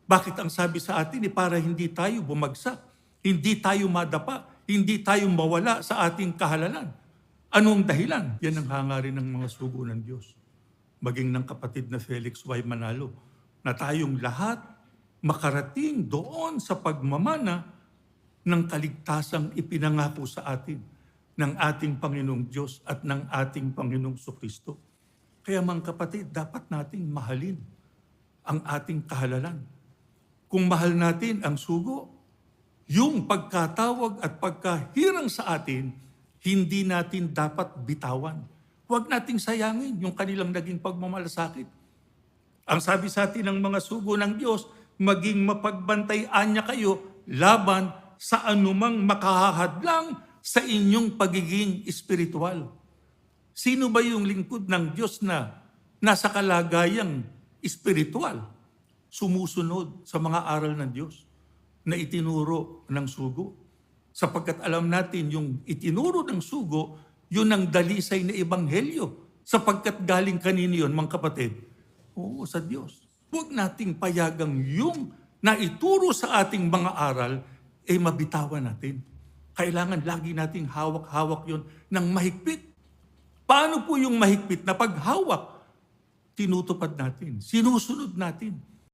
Bakit ang sabi sa atin para hindi tayo bumagsak, hindi tayo madapa, hindi tayo mawala sa ating kahalalan? Anong dahilan? Yan ang hangarin ng mga sugo ng Diyos. Maging ng kapatid na Felix Y. Manalo, na tayong lahat makarating doon sa pagmamana ng kaligtasang ipinangako sa atin ng ating Panginoong Diyos at ng ating Panginoong Kristo. Kaya mga kapatid, dapat nating mahalin ang ating kahalalan. Kung mahal natin ang sugo, yung pagkatawag at pagkahirang sa atin, hindi natin dapat bitawan. Huwag nating sayangin yung kanilang naging pagmamalasakit. Ang sabi sa atin ng mga sugo ng Diyos, maging mapagbantayan niya kayo laban sa anumang makahahadlang sa inyong pagiging espiritual. Sino ba yung lingkod ng Diyos na nasa kalagayang espiritual? Sumusunod sa mga aral ng Diyos na itinuro ng sugo. Sapagkat alam natin yung itinuro ng sugo, yun ang dalisay na ebanghelyo. Sapagkat galing kanino yun, mga kapatid? Oo, sa Diyos. Huwag nating payagang yung naituro sa ating mga aral, mabitawan natin. Kailangan lagi nating hawak-hawak yun ng mahigpit. Paano po yung mahigpit na paghawak? Tinutupad natin, sinusunod natin.